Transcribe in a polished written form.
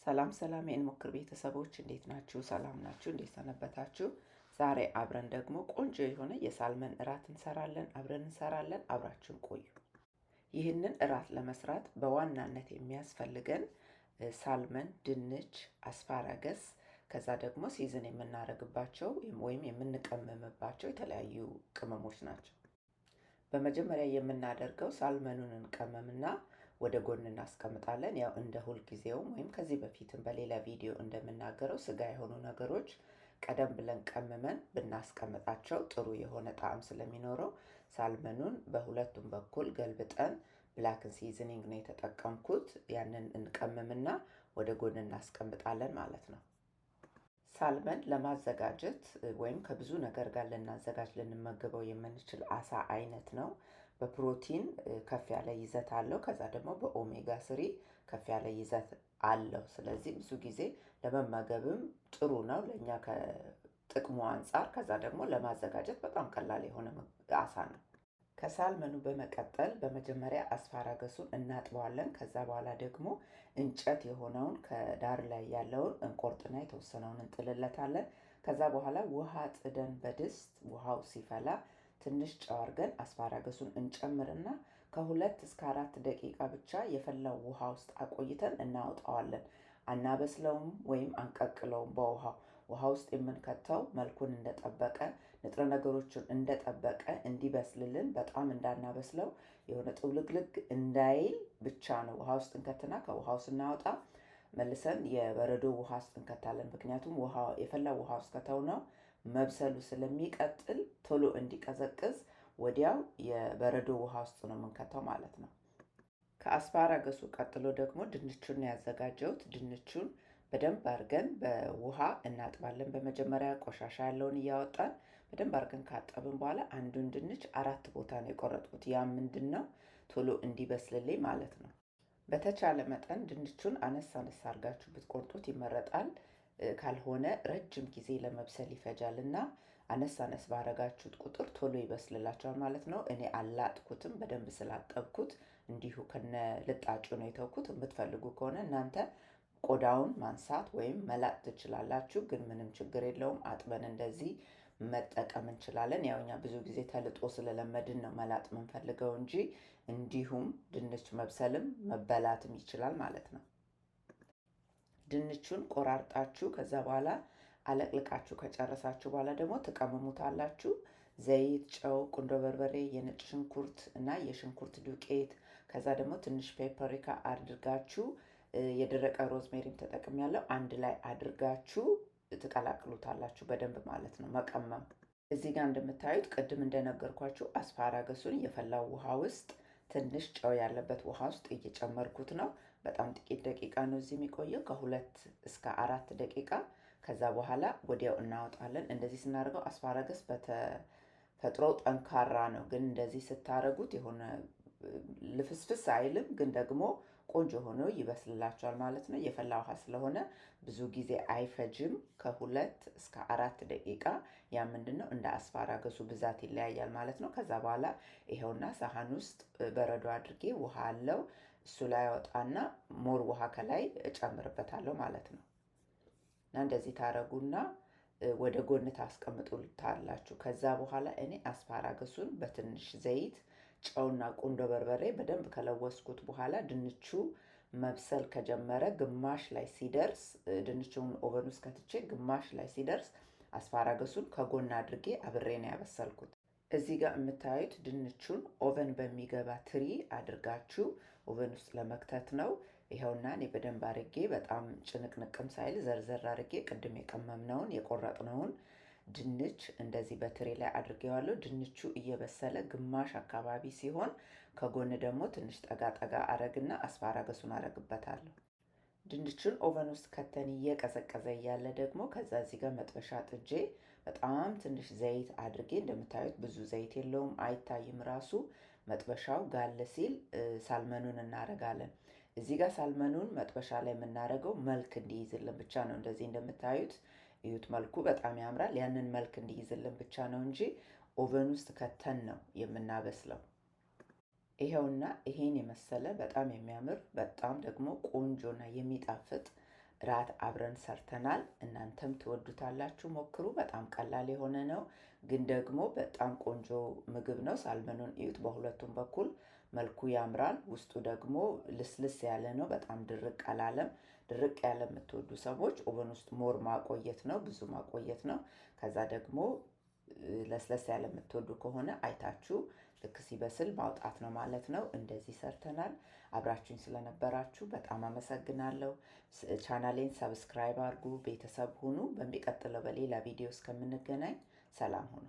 ሰላም ሰላም የእንሞክር ቤተሰቦች እንዴት ናችሁ? ሰላም ናችሁ? እንዴት ሰነበታችሁ? ዛሬ አብረን ደግሞ ቆንጆ የሆነ የሳልመን እራት እንሰራለን። አብራችሁን ቆዩ። ይህንን እራት ለመስራት በዋናነት የሚያስፈልገን ሳልመን፣ ድንች፣ አስፓራገስ ከዛ ደግሞ ሲዝን የምናደርግባቸው ወይም የምንቀመምባቸው የተለያዩ ቅመሞች ናቸው። በመጀመሪያ የምናደርገው ሳልመኑን እንቀመምና ወደ ጎን እናስቀምጣለን። ያው እንደ ሁልጊዜውም ወይም ከዚህ በፊትም በሌላ ቪዲዮ እንደምናገረው ስጋ የሆኑ ነገሮች ቀደም ብለን ቀምመን ብናስቀምጣቸው ጥሩ የሆነ ጣዕም ስለሚኖረው ሳልመኑን በሁለቱም በኩል ገልብጠን ብላክን ሲዝኒንግ ነው የተጠቀምኩት። ያንን እንቀምምና ወደ ጎን እናስቀምጣለን ማለት ነው። ሳልመን ለማዘጋጀት ወይም ከብዙ ነገር ጋር ልንመገበው የምንችል አሳ አይነት ነው። በፕሮቲን ከፍ ያለ ይዘት አለው። ከዛ ደግሞ በኦሜጋ 3 ከፍ ያለ ይዘት አለው። ስለዚህ ብዙ ጊዜ ለመመገብም ጥሩ ነው ለእኛ ከጥቅሙ አንጻር። ከዛ ደግሞ ለማዘጋጀት በጣም ቀላል የሆነ አሳ ነው። ከሳልመኑ በመቀጠል በመጀመሪያ አስፓራገሱን እናጥበዋለን። ከዛ በኋላ ደግሞ እንጨት የሆነውን ከዳር ላይ ያለውን እንቆርጥና የተወሰነውን እንጥልለታለን። ከዛ በኋላ ውሃ ጥደን በድስት ውሃው ሲፈላ ትንሽ ጨው አድርገን አስፓራገሱን እንጨምርና ከ2 እስከ 4 ደቂቃ ብቻ የፈላው ውሃ ውስጥ አቆይተን እናወጣዋለን። አናበስለውም ወይም አንቀቅለውም። ውሃ ውስጥ የምንከተው መልኩን እንደጠበቀ ንጥረ ነገሮችን እንደጠበቀ እንዲበስልልን፣ በጣም እንዳናበስለው የሆነ ጥውልግልግ እንዳይል ብቻ ነው። ውሃ ውስጥ እንከትና ከውሃው ስናወጣ መልሰን የበረዶ ውሃ ውስጥ እንከታለን። ምክንያቱም የፈላው ውሃ ውስጥ ከተውነው መብሰሉ ስለሚቀጥል ቶሎ እንዲቀዘቅዝ ወዲያው የበረዶ ውሃ ውስጥ ነው የምንከተው ማለት ነው። ከአስፓራገሱ ቀጥሎ ደግሞ ድንቹን ያዘጋጀሁት። ድንቹን በደንብ አድርገን በውሃ እናጥባለን። በመጀመሪያ ቆሻሻ ያለውን እያወጣን በደንብ አድርገን ካጠብን በኋላ አንዱን ድንች 4 ቦታ ነው የቆረጥኩት። ያ ምንድን ነው ቶሎ እንዲበስልልኝ ማለት ነው። በተቻለ መጠን ድንቹን አነስ አድርጋችሁ ብትቆርጡት ይመረጣል። ካልሆነ ረጅም ጊዜ ለመብሰል ይፈጃል እና አነስ ባረጋችሁት ቁጥር ቶሎ ይበስልላችኋል ማለት ነው። እኔ አላጥኩትም፣ በደንብ ስላጠብኩት እንዲሁ ከነ ልጣጩ ነው የተውኩት። የምትፈልጉ ከሆነ እናንተ ቆዳውን ማንሳት ወይም መላጥ ትችላላችሁ፣ ግን ምንም ችግር የለውም። አጥበን እንደዚህ መጠቀም እንችላለን። ያው እኛ ብዙ ጊዜ ተልጦ ስለለመድን ነው መላጥ የምንፈልገው እንጂ እንዲሁም ድንች መብሰልም መበላትም ይችላል ማለት ነው። ድንቹን ቆራርጣችሁ ከዛ በኋላ አለቅልቃችሁ ከጨረሳችሁ በኋላ ደግሞ ትቀመሙታላችሁ። ዘይት፣ ጨው፣ ቁንዶ በርበሬ፣ የነጭ ሽንኩርት እና የሽንኩርት ዱቄት ከዛ ደግሞ ትንሽ ፔፐሪካ አድርጋችሁ የደረቀ ሮዝሜሪም ተጠቅሜያለሁ። አንድ ላይ አድርጋችሁ ትቀላቅሉታላችሁ በደንብ ማለት ነው። መቀመም እዚህ ጋር እንደምታዩት ቅድም እንደነገርኳችሁ አስፓራገሱን የፈላው ውሃ ውስጥ ትንሽ ጨው ያለበት ውሃ ውስጥ እየጨመርኩት ነው። በጣም ጥቂት ደቂቃ ነው እዚህ የሚቆየው፣ ከ2 እስከ 4 ደቂቃ። ከዛ በኋላ ወዲያው እናወጣለን። እንደዚህ ስናደርገው አስፓራገስ በተፈጥሮ ጠንካራ ነው፣ ግን እንደዚህ ስታደርጉት የሆነ ልፍስፍስ አይልም፣ ግን ደግሞ ቆንጆ ሆኖ ይበስልላቸዋል ማለት ነው። የፈላ ውሃ ስለሆነ ብዙ ጊዜ አይፈጅም፣ ከ2 እስከ 4 ደቂቃ። ያ ምንድን ነው እንደ አስፓራገሱ ብዛት ይለያያል ማለት ነው። ከዛ በኋላ ይኸውና ሳህን ውስጥ በረዶ አድርጌ ውሃ አለው እሱ ላይ አወጣና ሞር ውሃ ከላይ እጨምርበታለሁ ማለት ነው። እና እንደዚህ ታረጉና ወደ ጎን ታስቀምጡታላችሁ። ከዛ በኋላ እኔ አስፓራገሱን በትንሽ ዘይት፣ ጨውና ቁንዶ በርበሬ በደንብ ከለወስኩት በኋላ ድንቹ መብሰል ከጀመረ ግማሽ ላይ ሲደርስ ድንቹን ኦቨን ውስጥ ከትቼ ግማሽ ላይ ሲደርስ አስፓራገሱን ከጎን አድርጌ አብሬ ነው ያበሰልኩት። እዚህ ጋር የምታዩት ድንቹን ኦቨን በሚገባ ትሪ አድርጋችሁ ኦቨን ውስጥ ለመክተት ነው። ይኸውና እኔ በደንብ አድርጌ በጣም ጭንቅንቅም ሳይል ዘርዘር አድርጌ ቅድም የቀመምነውን የቆረጥነውን ድንች እንደዚህ በትሪ ላይ አድርጌዋለሁ። ድንቹ እየበሰለ ግማሽ አካባቢ ሲሆን ከጎን ደግሞ ትንሽ ጠጋ አረግና አስፓራገሱን አረግበታለሁ። ድንቹን ኦቨን ውስጥ ከተን እየቀዘቀዘ እያለ ደግሞ ከዛ እዚህ ጋር መጥበሻ ጥጄ በጣም ትንሽ ዘይት አድርጌ፣ እንደምታዩት ብዙ ዘይት የለውም አይታይም ራሱ። መጥበሻው ጋለ ሲል ሳልመኑን እናረጋለን። እዚህ ጋር ሳልመኑን መጥበሻ ላይ የምናረገው መልክ እንዲይዝልን ብቻ ነው። እንደዚህ እንደምታዩት እዩት፣ መልኩ በጣም ያምራል። ያንን መልክ እንዲይዝልን ብቻ ነው እንጂ ኦቨን ውስጥ ከተን ነው የምናበስለው። ይሄውና ይሄን የመሰለ በጣም የሚያምር በጣም ደግሞ ቆንጆና የሚጣፍጥ ራት አብረን ሰርተናል። እናንተም ትወዱታላችሁ፣ ሞክሩ። በጣም ቀላል የሆነ ነው፣ ግን ደግሞ በጣም ቆንጆ ምግብ ነው። ሳልመኑን እዩት፣ በሁለቱም በኩል መልኩ ያምራል። ውስጡ ደግሞ ልስልስ ያለ ነው፣ በጣም ድርቅ አላለም። ድርቅ ያለ የምትወዱ ሰዎች ኦቨን ውስጥ ሞር ማቆየት ነው፣ ብዙ ማቆየት ነው። ከዛ ደግሞ ለስለስ ያለ የምትወዱ ከሆነ አይታችሁ ልክ ሲበስል ማውጣት ነው ማለት ነው። እንደዚህ ሰርተናል። አብራችሁኝ ስለነበራችሁ በጣም አመሰግናለሁ። ቻናሌን ሰብስክራይብ አድርጉ፣ ቤተሰብ ሁኑ። በሚቀጥለው በሌላ ቪዲዮ እስከምንገናኝ ሰላም ሁኑ።